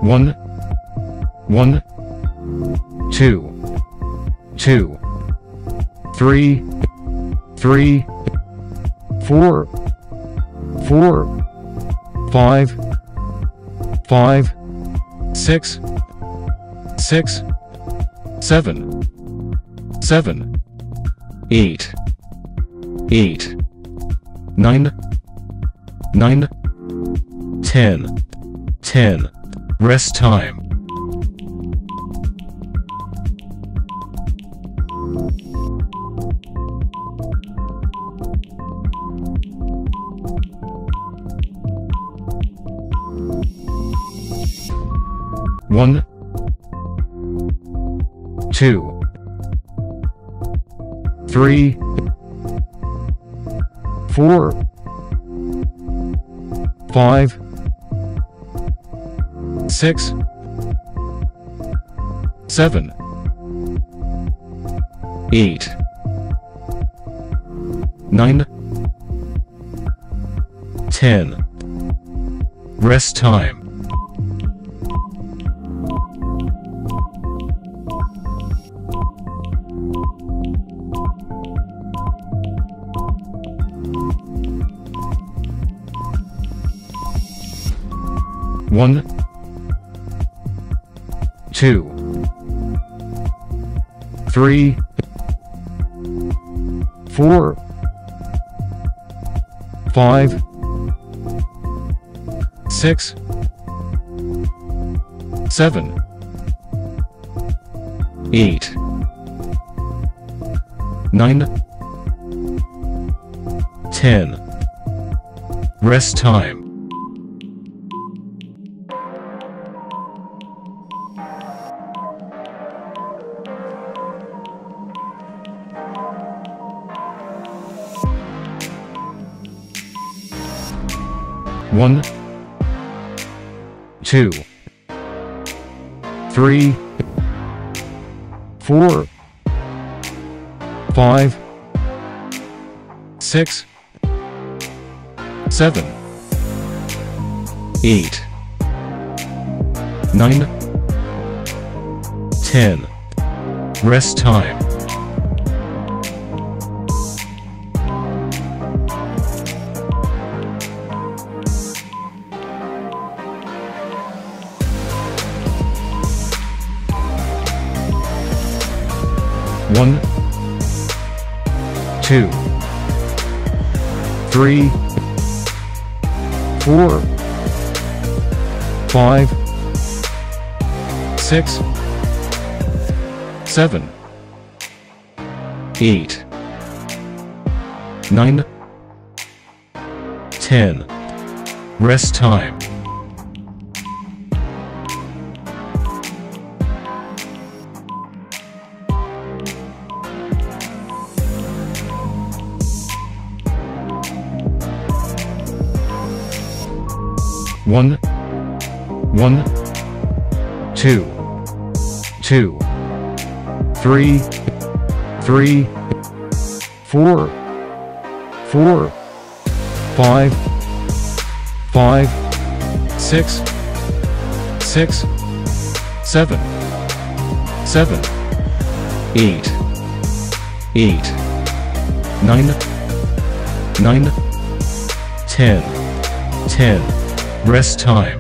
1, 1, 2, 2, 3, 3, 4, 4, 5, 5, 6, 6, 7, 7, 8, 8, 9, 9, 10, 10. Rest time. One, 2, 3, 4, 5, 6, 7, 8, 9, 10. Rest time. One, 2, 3, 4, 5, 6, 7, 8, 9, 10. Rest time. One, 2, 3, 4, 5, 6, 7, 8, 9, 10. Rest time. One, 2, 3, 4, 5, 6, 7, 8, 9, 10. Rest time. One, 1, 2, 2, 3, 3, 4, 4, 5, 5, 6, 6, 7, 7, 8, 8, 9, 9, 10, 10. Rest time.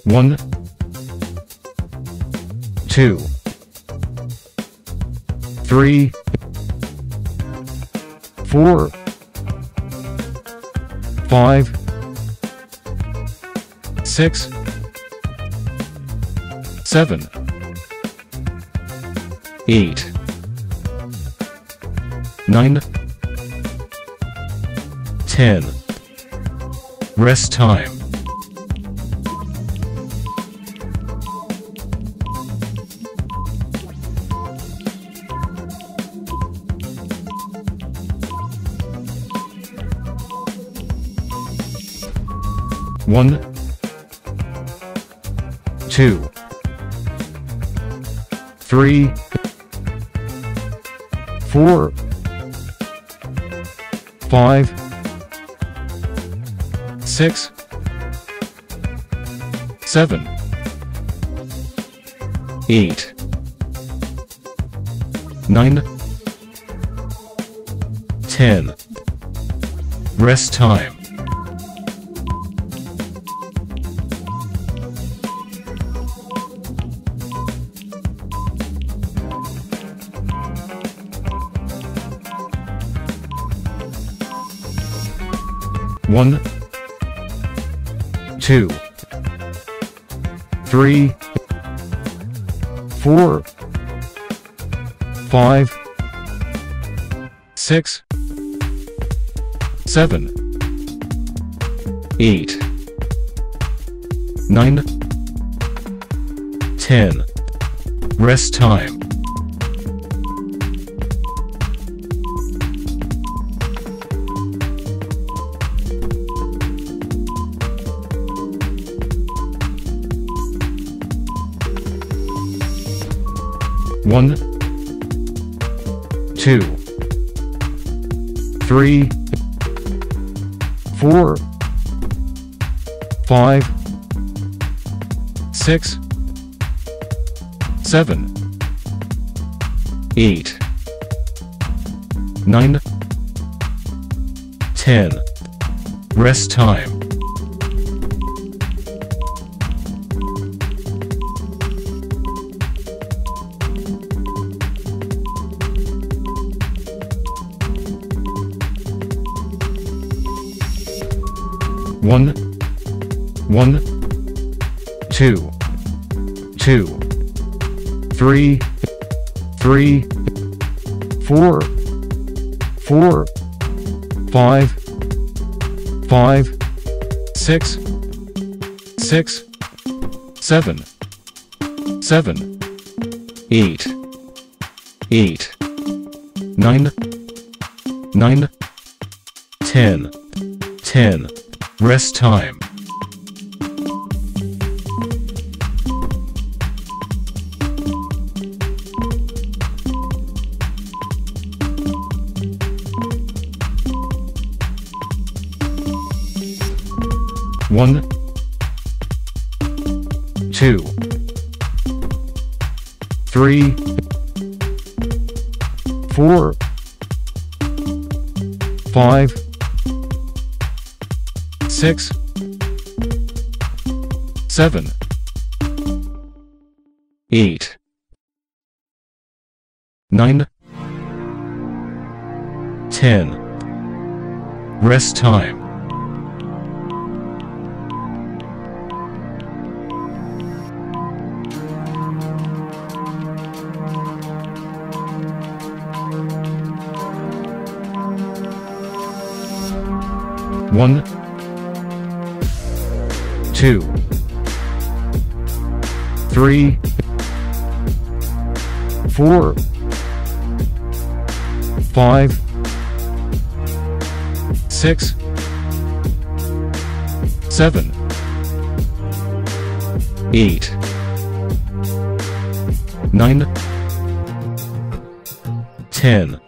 One, 2, 3, 4, 5, 6, 7, 8, 9, 10. Rest time. One, 2, 3, 4, 5, 6, 7, 8, 9, 10. Rest time. One, 2, 3, 4, 5, 6, 7, 8, 9, 10. Rest time. One, 2, 3, 4, 5, 6, 7, 8, 9, 10. Rest time. One, 2, 2, 3, 3, 4, 4, 5, 5, 6, 6, 7, 7, 8, 8, 9, 9, 10, 10. Rest time. One, 2, 3, 4, 5, 6, 7, 8, 9, 10. Rest time. One, 2, 3, 4, 5, 6, 7, 8, 9, 10.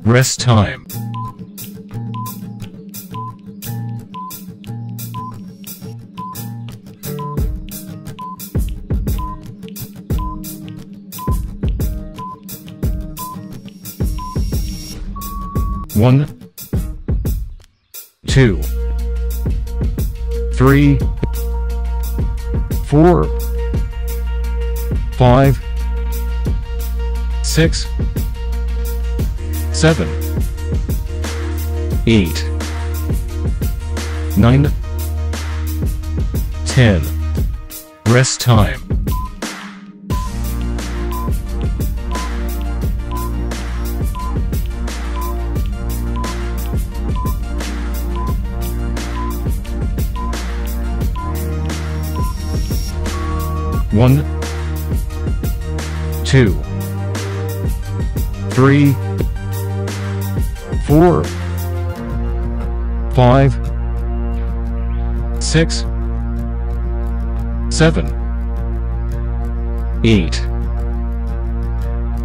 Rest time. One, 2, 3, 4, 5, 6, 7, 8, 9, 10. Rest time. One, 2, 3, 4, 5, 6, 7, 8,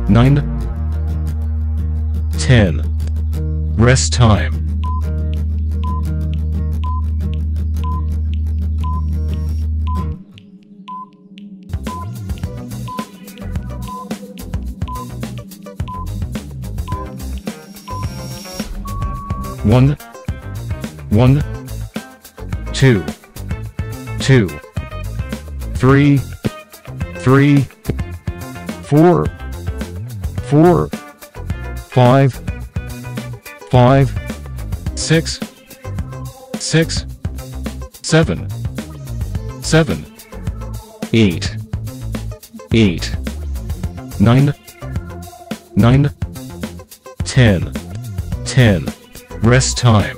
9, 10. Rest time. 1, 1, 2, 2, 3, 3, 4, 4, 5, 5, 6, 6, 7, 7, 8, 8, 9, 9, 10, 10. Rest time.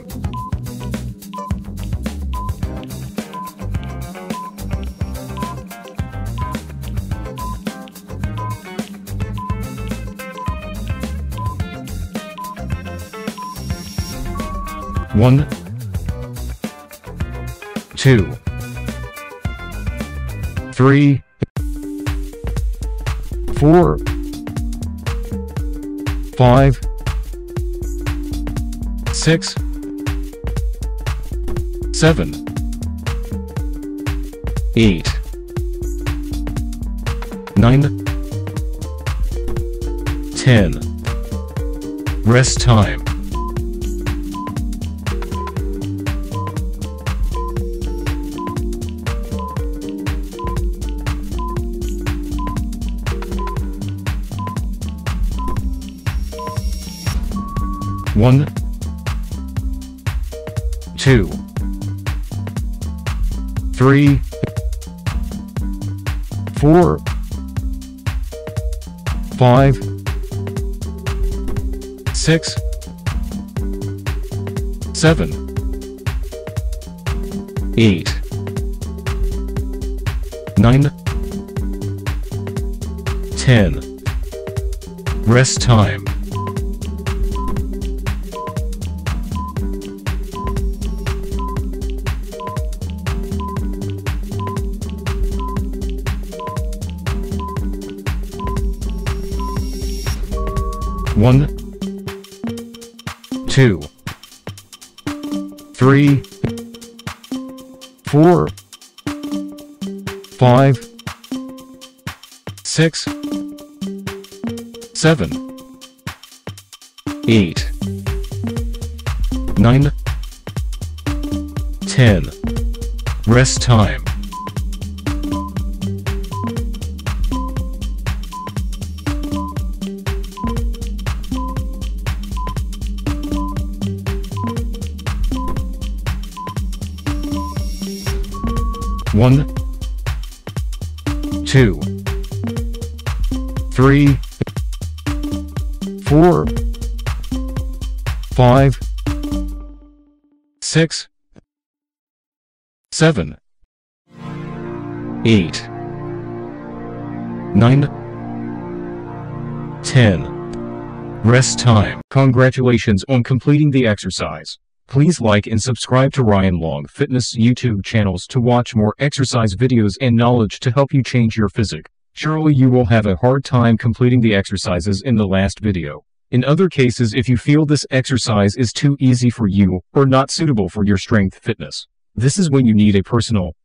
1, 2, 3, 4, 5, 6, 7, 8, 9, 10. Rest time. 1, 2, 3, 4, 5, 6, 7, 8, 9, 10. Rest time. 1, 2, 3, 4, 5, 6, 7, 8, 9, 10. Rest time. 1, 2, 3, 4, 5, 6, 7, 8, 9, 10. Rest time. Congratulations on completing the exercise. Please like and subscribe to Ryan Long Fitness YouTube channels to watch more exercise videos and knowledge to help you change your physique. Surely you will have a hard time completing the exercises in the last video. In other cases, if you feel this exercise is too easy for you or not suitable for your strength fitness, this is when you need a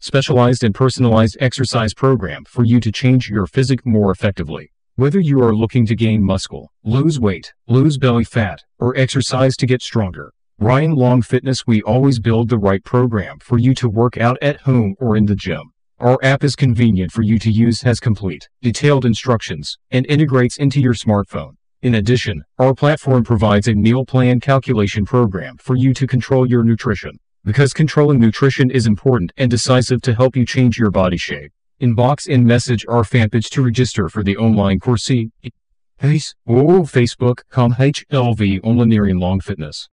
specialized and personalized exercise program for you to change your physique more effectively. Whether you are looking to gain muscle, lose weight, lose belly fat, or exercise to get stronger, Ryan Long Fitness, we always build the right program for you to work out at home or in the gym. Our app is convenient for you to use, has complete, detailed instructions, and integrates into your smartphone. In addition, our platform provides a meal plan calculation program for you to control your nutrition. Because controlling nutrition is important and decisive to help you change your body shape. Inbox and message our fan page to register for the online course. Facebook.com/HLV Online Long Fitness.